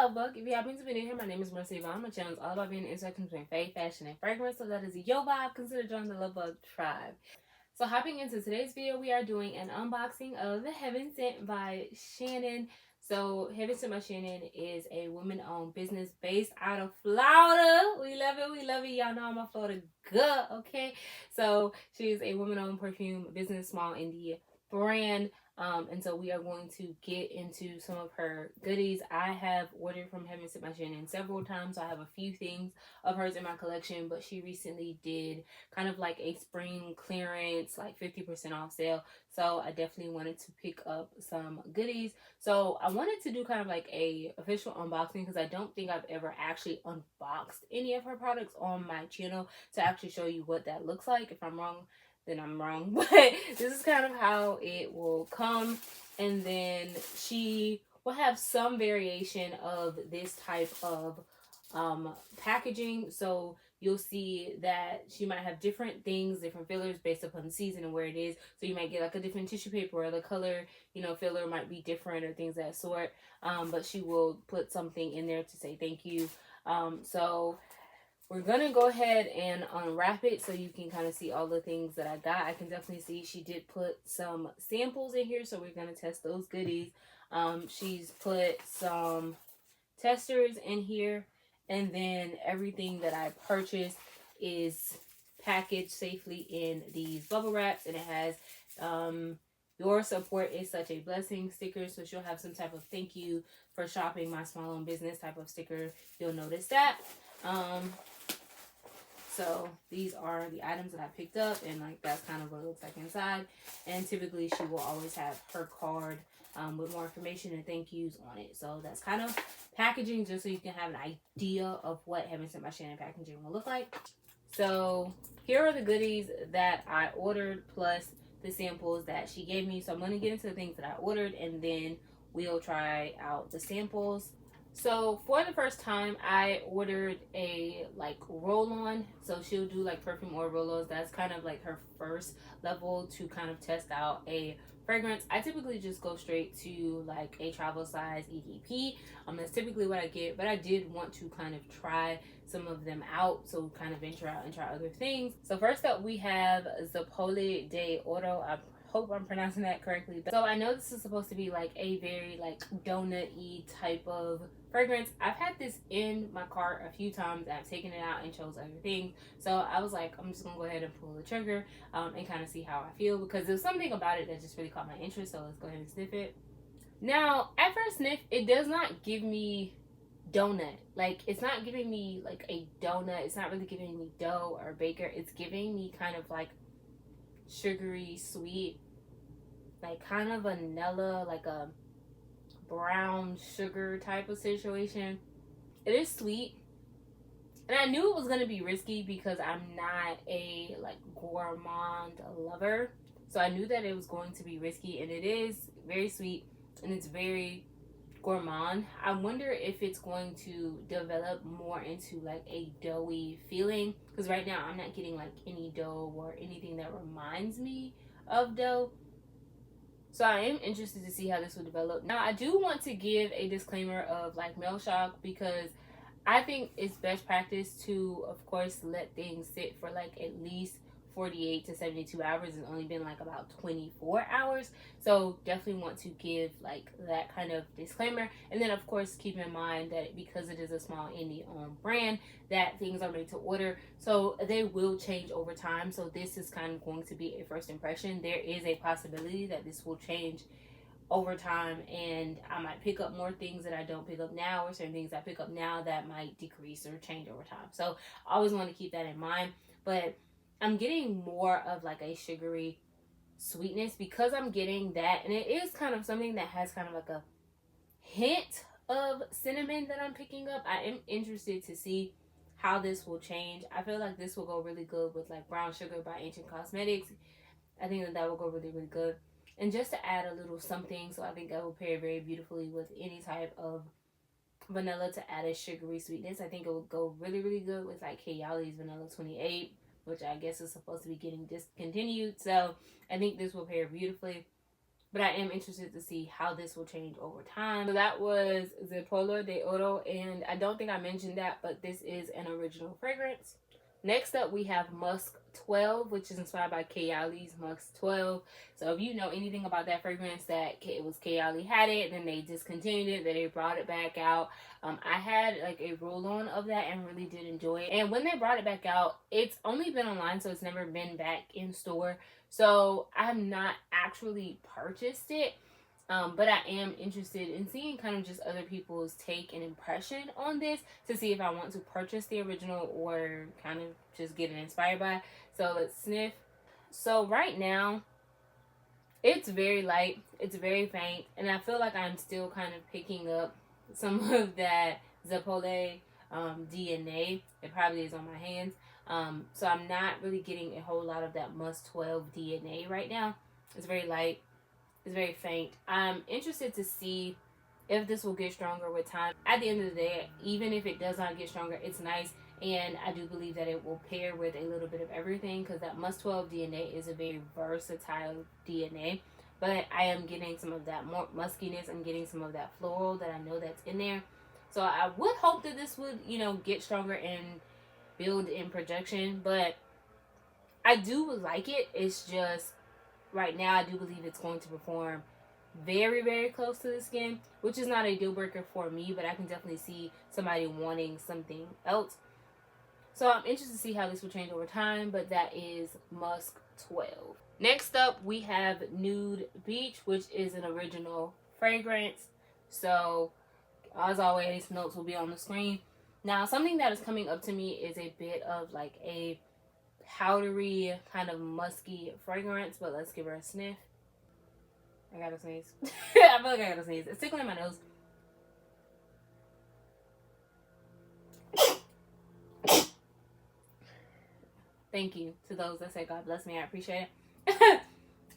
Lovebug. If you happen to be new here, my name is Mercy Yvonne. My channel is all about being an intersection between faith, fashion, and fragrance. So that is your vibe. Consider joining the Lovebug tribe. So hopping into today's video, we are doing an unboxing of the Heaven Sent by Shannon. So Heaven Sent by Shannon is a woman-owned business based out of Florida. We love it. We love it. Y'all know I'm a Florida girl, okay? So she's a woman-owned perfume business, small indie brand. And so we are going to get into some of her goodies. I have ordered from Heaven Sent by Shannon several times. So I have a few things of hers in my collection, but she recently did kind of like a spring clearance, like 50% off sale. So I definitely wanted to pick up some goodies. So I wanted to do kind of like a official unboxing because I don't think I've ever actually unboxed any of her products on my channel to actually show you what that looks like. If I'm wrong, then I'm wrong, but this is kind of how it will come. And then she will have some variation of this type of packaging. So you'll see that she might have different things, different fillers based upon the season and where it is. So you might get like a different tissue paper, or the color, filler might be different, or things of that sort. But she will put something in there to say thank you. So we're gonna go ahead and unwrap it so you can kind of see all the things that I got. I can definitely see she did put some samples in here, so we're gonna test those goodies. She's put some testers in here, and then everything that I purchased is packaged safely in these bubble wraps, and it has your support is such a blessing sticker, so she'll have some type of thank you for shopping my small owned business type of sticker. You'll notice that. So these are the items that I picked up, and like that's kind of what it looks like inside. And typically she will always have her card with more information and thank yous on it. So that's kind of packaging, just so you can have an idea of what Heaven Sent by Shannon packaging will look like. So here are the goodies that I ordered, plus the samples that she gave me. So I'm going to get into the things that I ordered, and then we'll try out the samples. So for the first time, I ordered a like roll-on. So she'll do like perfume or roll-ons. That's kind of like her first level to kind of test out a fragrance. I typically just go straight to like a travel size EDP. That's typically what I get, but I did want to kind of try some of them out, so kind of venture out and try other things. So first up, we have Zeppole D'Oro. I hope I'm pronouncing that correctly. So I know this is supposed to be like a very like donut-y type of fragrance. I've had this in my cart a few times. I've taken it out and chose other things. So I was like, I'm just gonna go ahead and pull the trigger and kind of see how I feel, because there's something about it that just really caught my interest. So let's go ahead and sniff it. Now, at first sniff, it does not give me donut. Like, it's not giving me like a donut. It's not really giving me dough or baker. It's giving me kind of like sugary, sweet, like kind of vanilla, like a brown sugar type of situation. It is sweet, and I knew it was going to be risky because I'm not a like gourmand lover. So I knew that it was going to be risky, and it is very sweet and it's very gourmand. I wonder if it's going to develop more into like a doughy feeling, because right now I'm not getting like any dough or anything that reminds me of dough. So I am interested to see how this will develop. Now, I do want to give a disclaimer of like mail shock, because I think it's best practice to, of course, let things sit for like at least 48 to 72 hours. It's only been like about 24 hours. So definitely want to give like that kind of disclaimer. And then of course keep in mind that because it is a small indie owned brand, that things are made to order. So they will change over time. So this is kind of going to be a first impression. There is a possibility that this will change over time, and I might pick up more things that I don't pick up now, or certain things I pick up now that might decrease or change over time. So I always want to keep that in mind. But I'm getting more of like a sugary sweetness, because I'm getting that, and it is kind of something that has kind of like a hint of cinnamon that I'm picking up. I am interested to see how this will change. I feel like this will go really good with like Brown Sugar by Ancient Cosmetics. I think that will go really, really good. And just to add a little something, so I think that will pair very beautifully with any type of vanilla to add a sugary sweetness. I think it would go really, really good with like Kayali's Vanilla 28, which I guess is supposed to be getting discontinued. So I think this will pair beautifully but I am interested to see how this will change over time. So that was Zeppole D'Oro, and I don't think I mentioned that, but this is an original fragrance. Next up, we have Musk 12, which is inspired by Kayali's Musk 12. So if you know anything about that fragrance, that it was Kayali had it, then they discontinued it, then they brought it back out. I had like a roll-on of that and really did enjoy it. And when they brought it back out, it's only been online, so it's never been back in store. So I have not actually purchased it. But I am interested in seeing kind of just other people's take and impression on this to see if I want to purchase the original or kind of just get it inspired by. So let's sniff. So right now, it's very light, it's very faint, and I feel like I'm still kind of picking up some of that Zeppole DNA. It probably is on my hands. So I'm not really getting a whole lot of that Musk 12 DNA right now. It's very light. It's very faint. I'm interested to see if this will get stronger with time. At the end of the day, even if it does not get stronger, it's nice. And I do believe that it will pair with a little bit of everything, because that Musk 12 DNA is a very versatile DNA. But I am getting some of that more muskiness. I'm getting some of that floral that I know that's in there. So I would hope that this would, you know, get stronger and build in projection. But I do like it. It's just, right now, I do believe it's going to perform very, very close to the skin, which is not a deal breaker for me, but I can definitely see somebody wanting something else. So I'm interested to see how this will change over time, but that is Musk 12. Next up, we have Nude Beach, which is an original fragrance. So, as always, notes will be on the screen. Now, something that is coming up to me is a bit of like a powdery, kind of musky fragrance, but let's give her a sniff. I gotta sneeze. I feel like I gotta sneeze. It's tickling my nose. Thank you to those that say God bless me. I appreciate it.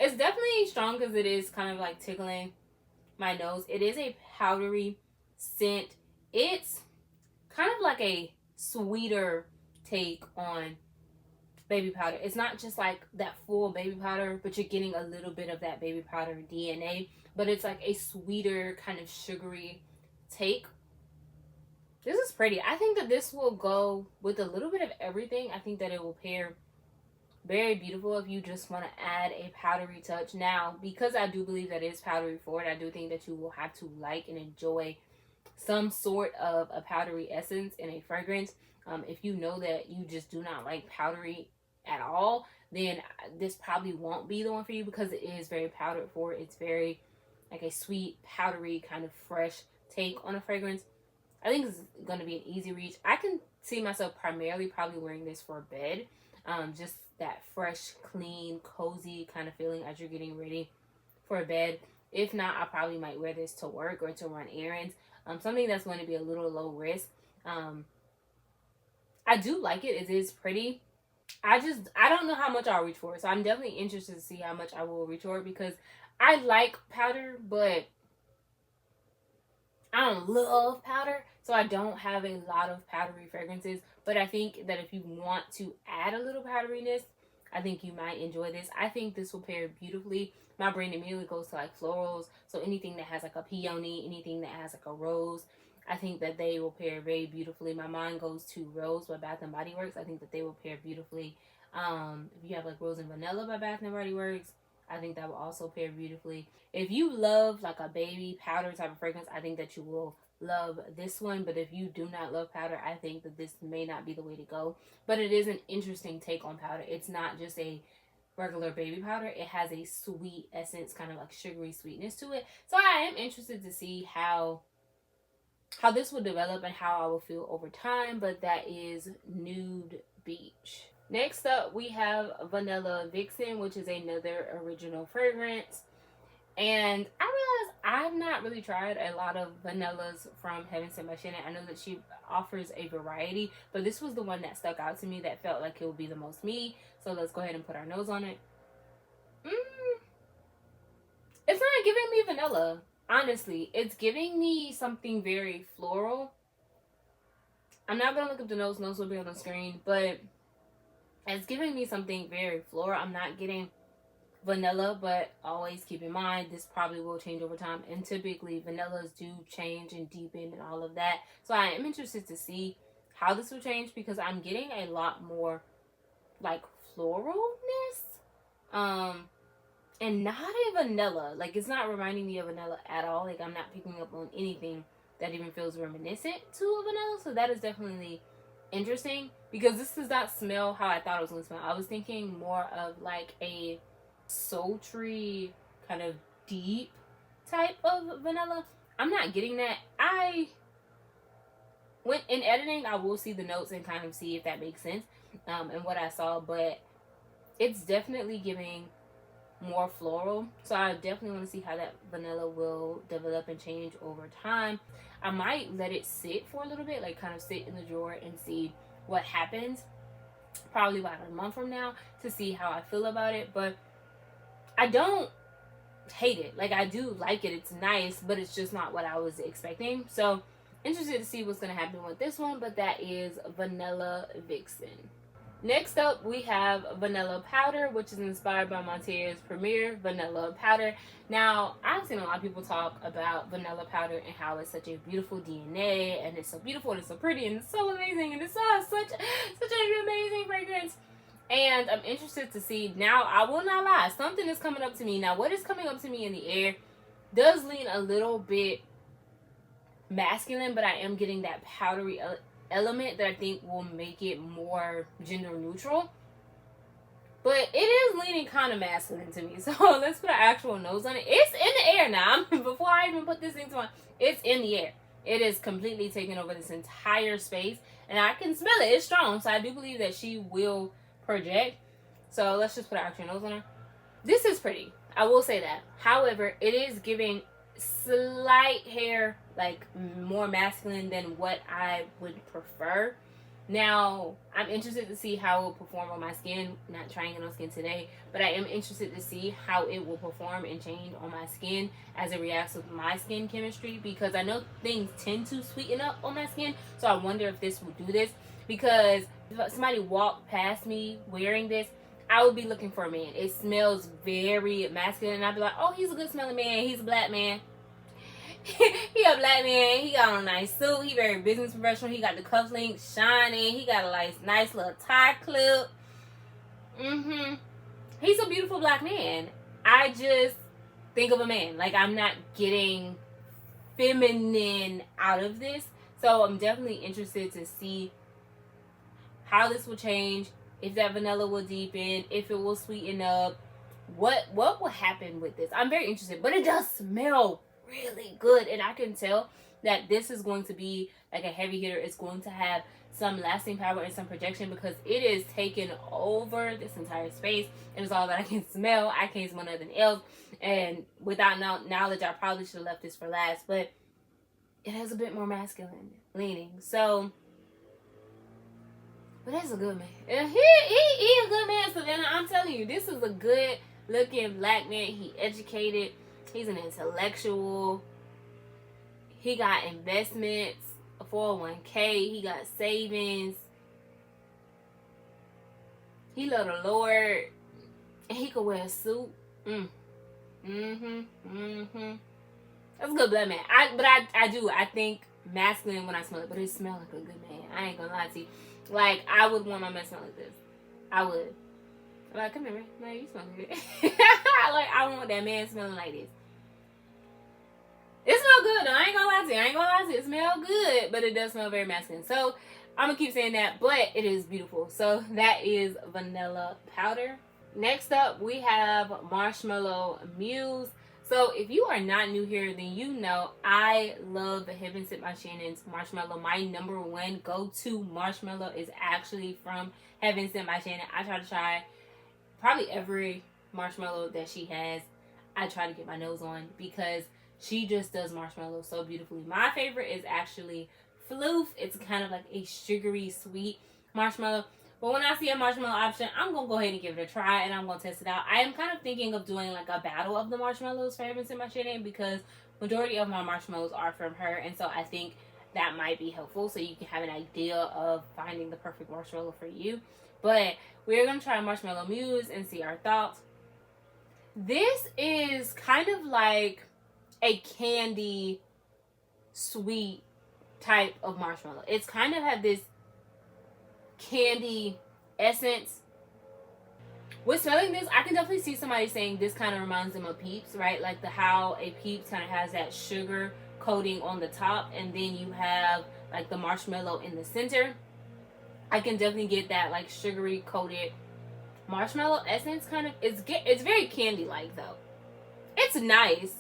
It's definitely strong because it is kind of like tickling my nose. It is a powdery scent. It's kind of like a sweeter take on baby powder. It's not just like that full baby powder, but you're getting a little bit of that baby powder DNA, but it's like a sweeter kind of sugary take. This is pretty. I think that this will go with a little bit of everything. I think that it will pair very beautiful if you just want to add a powdery touch. Now, because I do believe that it is powdery forward, I do think that you will have to like and enjoy some sort of a powdery essence in a fragrance. If you know that you just do not like powdery at all, then this probably won't be the one for you, because it is very powdered forward. It's very like a sweet, powdery, kind of fresh take on a fragrance. I think it's going to be an easy reach. I can see myself primarily probably wearing this for bed. Just that fresh, clean, cozy kind of feeling as you're getting ready for bed. If not, I probably might wear this to work or to run errands. Something that's going to be a little low risk. I do like it. It is pretty. I don't know how much I'll reach for it. So I'm definitely interested to see how much I will reach for it, because I like powder, but I don't love powder. So I don't have a lot of powdery fragrances. But I think that if you want to add a little powderiness, I think you might enjoy this. I think this will pair beautifully. My brain immediately goes to like florals. So anything that has like a peony, anything that has like a rose, I think that they will pair very beautifully. My mind goes to Rose by Bath and Body Works. I think that they will pair beautifully. If you have like Rose and Vanilla by Bath and Body Works, I think that will also pair beautifully. If you love like a baby powder type of fragrance, I think that you will love this one. But if you do not love powder, I think that this may not be the way to go. But it is an interesting take on powder. It's not just a regular baby powder. It has a sweet essence, kind of like sugary sweetness to it. So I am interested to see how this will develop and how I will feel over time. But that is Nude Beach. Next up, we have Vanilla Vixen, which is another original fragrance. And I realized I've not really tried a lot of vanillas from Heaven Sent by Shannon. I know that she offers a variety, but this was the one that stuck out to me that felt like it would be the most me. So let's go ahead and put our nose on it. It's not giving me vanilla, honestly. It's giving me something very floral. I'm not going to look up the nose. Nose will be on the screen, but it's giving me something very floral. I'm not getting vanilla, but always keep in mind this probably will change over time, and typically vanillas do change and deepen and all of that. So I am interested to see how this will change, because I'm getting a lot more like floralness, and not a vanilla. Like, it's not reminding me of vanilla at all. Like, I'm not picking up on anything that even feels reminiscent to a vanilla. So that is definitely interesting, because this does not smell how I thought it was going to smell. I was thinking more of like a sultry, kind of deep type of vanilla. I'm not getting that. When in editing, I will see the notes and kind of see if that makes sense, and what I saw, but it's definitely giving more floral. So I definitely want to see how that vanilla will develop and change over time. I might let it sit for a little bit, like kind of sit in the drawer and see what happens, probably about a month from now, to see how I feel about it. But I don't hate it. Like, I do like it. It's nice, but it's just not what I was expecting. So interested to see what's going to happen with this one. But that is Vanilla Vixen. Next up, we have Vanilla Powder, which is inspired by Monteo's Premier Vanilla Powder. Now, I've seen a lot of people talk about Vanilla Powder and how it's such a beautiful DNA, and it's so beautiful, and it's so pretty, and it's so amazing, and it's such an amazing fragrance. And I'm interested to see. Now, I will not lie, something is coming up to me. Now, what is coming up to me in the air does lean a little bit masculine, but I am getting that powdery element that I think will make it more gender neutral. But it is leaning kind of masculine to me. So let's put an actual nose on it. It's in the air now. Before I even put this thing on, it's in the air. It is completely taking over this entire space. And I can smell it. It's strong. So I do believe that she will project. So let's just put an actual nose on her. This is pretty. I will say that. However, it is giving slight hair, like more masculine than what I would prefer. Now, I'm interested to see how it will perform on my skin. Not trying it on skin today, but I am interested to see how it will perform and change on my skin as it reacts with my skin chemistry, because I know things tend to sweeten up on my skin. So I wonder if this will do this, because if somebody walked past me wearing this, I would be looking for a man. It smells very masculine, and I'd be like, oh, he's a good smelling man. He's a black man. He a black man. He got on a nice suit. He very business professional. He got the cufflinks shining. He got a nice little tie clip. He's a beautiful black man. I just think of a man. Like, I'm not getting feminine out of this. So I'm definitely interested to see how this will change, if that vanilla will deepen, if it will sweeten up, what will happen with this. I'm very interested, but it does smell really good, and I can tell that this is going to be like a heavy hitter. It's going to have some lasting power and some projection, because it is taking over this entire space, and it's all that I can smell. I can't smell nothing else, and without knowledge, I probably should have left this for last, but it has a bit more masculine leaning. So, but that's a good man. He a good man. So then I'm telling you, this is a good looking black man. He educated. He's an intellectual. He got investments, a 401k. He got savings. He love the Lord. And he could wear a suit. That's a good black man. I think masculine when I smell it, but it smells like a good man. I ain't gonna lie to you. Like, I would want my man to smell like this. I would. Like, come here, man. You smell good. Like, I want that man smelling like this. It smells good, though. I ain't gonna lie to you. It smells good, but it does smell very masculine. So, I'm gonna keep saying that, but it is beautiful. So, that is Vanilla Powder. Next up, we have Marshmallow Muse. So, if you are not new here, then you know I love the Heaven Sent by Shannon's marshmallow. My number one go-to marshmallow is actually from Heaven Sent by Shannon. I try to try probably every marshmallow that she has. I try to get my nose on, because she just does marshmallow so beautifully. My favorite is actually Floof. It's kind of like a sugary sweet marshmallow. But when I see a marshmallow option, I'm going to go ahead and give it a try, and I'm going to test it out. I am kind of thinking of doing like a battle of the marshmallows for Heaven Sent by Shannon, because majority of my marshmallows are from her. And so I think that might be helpful, so you can have an idea of finding the perfect marshmallow for you. But we're going to try Marshmallow Muse and see our thoughts. This is kind of like a candy sweet type of marshmallow. It's kind of had this candy essence. With smelling this, I can definitely see somebody saying this kind of reminds them of Peeps, right? Like how a Peeps kind of has that sugar coating on the top, and then you have like the marshmallow in the center. I can definitely get that like sugary coated marshmallow essence kind of. It's very candy like though. It's nice.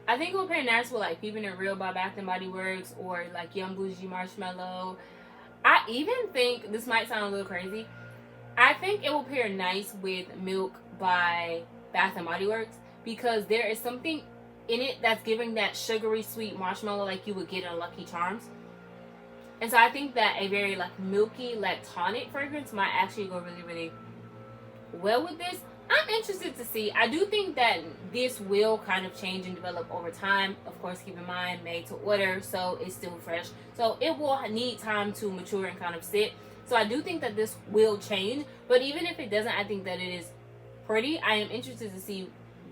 I think it will pair nice with like Keeping It Real by Bath and Body Works or like Young Bougie Marshmallow. I even think this might sound a little crazy. I think it will pair nice with Milk by Bath and Body Works because there is something in it that's giving that sugary sweet marshmallow like you would get in Lucky Charms. And so I think that a very like milky lactonic fragrance might actually go really, really well with this. I'm interested to see. I do think that this will kind of change and develop over time. Of course, keep in mind, made to order, so it's still fresh. So it will need time to mature and kind of sit. So I do think that this will change. But even if it doesn't, I think that it is pretty. I am interested to see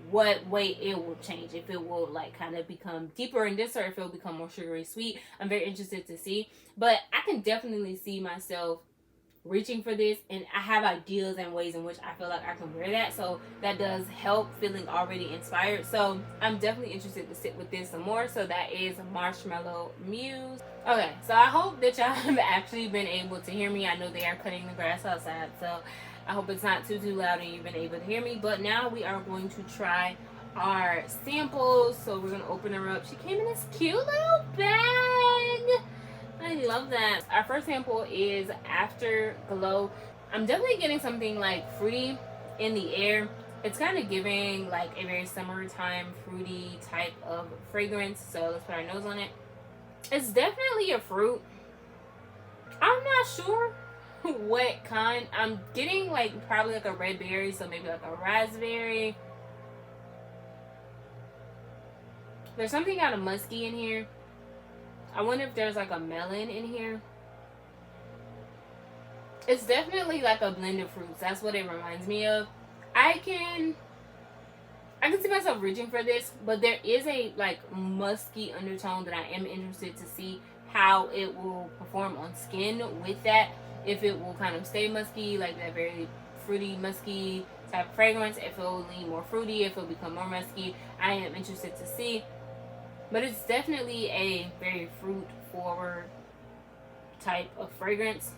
what way it will change. If it will like kind of become deeper in this or if it will become more sugary sweet. I'm very interested to see. But I can definitely see myself reaching for this, and I have ideas and ways in which I feel like I can wear that, so that does help feeling already inspired. So I'm definitely interested to sit with this some more. So that is Marshmallow Muse. Okay, so I hope that y'all have actually been able to hear me. I know they are cutting the grass outside, so I hope it's not too loud and you've been able to hear me. But now we are going to try our samples. So we're gonna open her up. She came in this cute little bag. I love that. Our first sample is Afterglow. I'm definitely getting something like fruity in the air. It's kind of giving like a very summertime fruity type of fragrance. So let's put our nose on it. It's definitely a fruit. I'm not sure what kind. I'm getting like probably like a red berry, so maybe like a raspberry. There's something kind of musky in here. I wonder if there's like a melon in here. It's definitely like a blend of fruits. That's what it reminds me of. I can see myself reaching for this, but there is a like musky undertone that I am interested to see how it will perform on skin with that. If it will kind of stay musky, like that very fruity, musky type of fragrance. If it will lean more fruity, if it will become more musky, I am interested to see. But it's definitely a very fruit forward type of fragrance.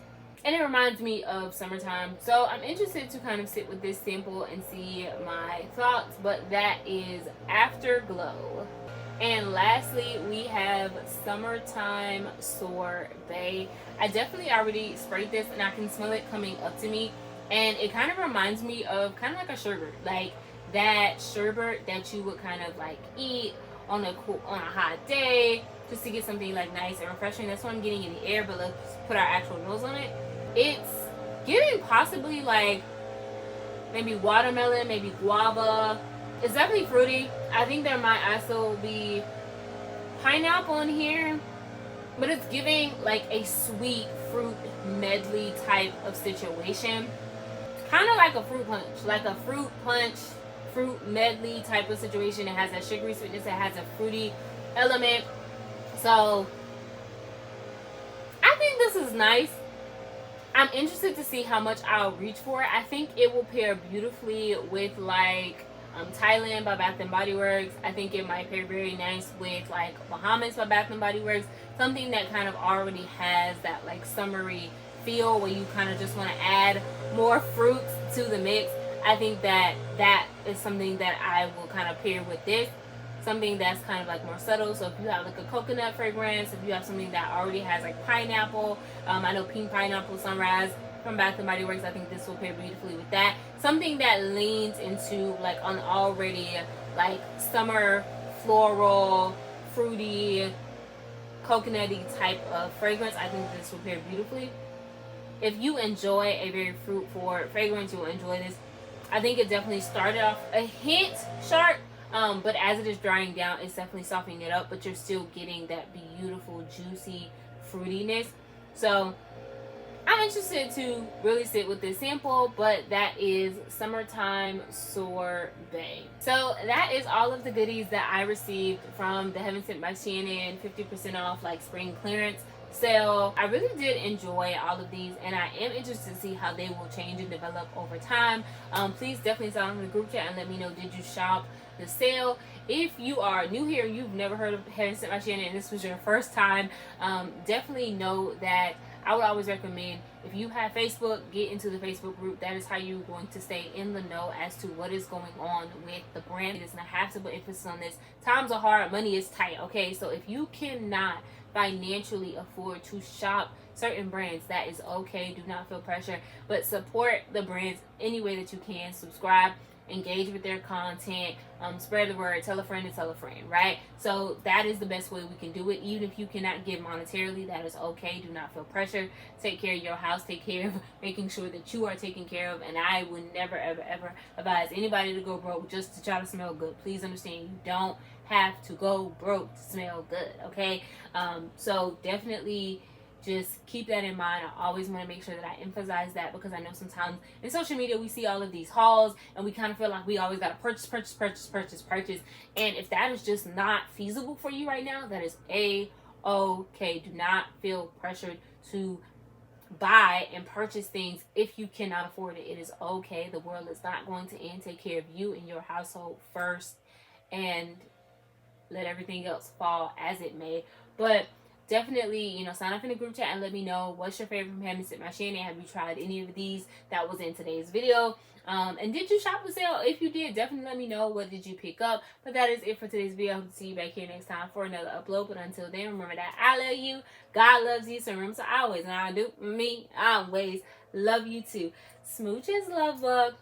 And it reminds me of summertime. So I'm interested to kind of sit with this sample and see my thoughts. But that is Afterglow. And lastly, we have Summertime Sorbet. I definitely already sprayed this and I can smell it coming up to me. And it kind of reminds me of kind of like a sherbet. Like that sherbet that you would kind of like eat on a hot day, just to get something like nice and refreshing. That's what I'm getting in the air, but let's put our actual nose on it. It's giving possibly like maybe watermelon, maybe guava. It's definitely fruity. I think there might also be pineapple in here, but it's giving like a sweet fruit medley type of situation. Kind of like a fruit punch, fruit medley type of situation. It has that sugary sweetness, it has a fruity element. So I think this is nice. I'm interested to see how much I'll reach for it. I think it will pair beautifully with like Thailand by Bath and Body Works. I think it might pair very nice with like Bahamas by Bath and Body Works. Something that kind of already has that like summery feel where you kind of just want to add more fruits to the mix. I think that is something that I will kind of pair with this. Something that's kind of like more subtle. So if you have like a coconut fragrance, if you have something that already has like pineapple, I know Pink Pineapple Sunrise from Bath and Body Works, I think this will pair beautifully with that. Something that leans into like an already like summer floral, fruity, coconutty type of fragrance. I think this will pair beautifully. If you enjoy a very fruit forward fragrance, you'll enjoy this. I think it definitely started off a hint sharp, but as it is drying down, it's definitely softening it up, but you're still getting that beautiful, juicy fruitiness. So I'm interested to really sit with this sample, but that is Summertime Sorbet. So that is all of the goodies that I received from the Heaven Sent by Shannon 50% off like spring clearance sale. I really did enjoy all of these, and I am interested to see how they will change and develop over time. Please definitely sign in the group chat and let me know, did you shop the sale? If you are new here, you've never heard of Heaven Sent by Shannon, and this was your first time, definitely know that I would always recommend, if you have Facebook, get into the Facebook group. That is how you're going to stay in the know as to what is going on with the brand. It is not have to put emphasis on this. Times are hard, money is tight, okay? So if you cannot financially afford to shop certain brands, that is okay. Do not feel pressure, but support the brands any way that you can. Subscribe, engage with their content, spread the word, tell a friend to tell a friend, right? So that is the best way we can do it. Even if you cannot give monetarily, that is okay. Do not feel pressure. Take care of your house. Take care of making sure that you are taken care of. And I would never, ever, ever advise anybody to go broke just to try to smell good. Please understand, you don't have to go broke to smell good, okay? So definitely just keep that in mind. I always want to make sure that I emphasize that, because I know sometimes in social media we see all of these hauls and we kind of feel like we always got to purchase. And if that is just not feasible for you right now, that is okay. Do not feel pressured to buy and purchase things if you cannot afford it. It is okay. The world is not going to end. Take care of you and your household first, and let everything else fall as it may. But definitely, sign up in the group chat and let me know what's your favorite from Heaven Sent by Shannon. Have you tried any of these that was in today's video? And did you shop the sale? If you did, definitely let me know. What did you pick up? But that is it for today's video. I hope to see you back here next time for another upload. But until then, remember that I love you. God loves you. So remember to always, and I do me, I always love you too. Smooches, Lovebug.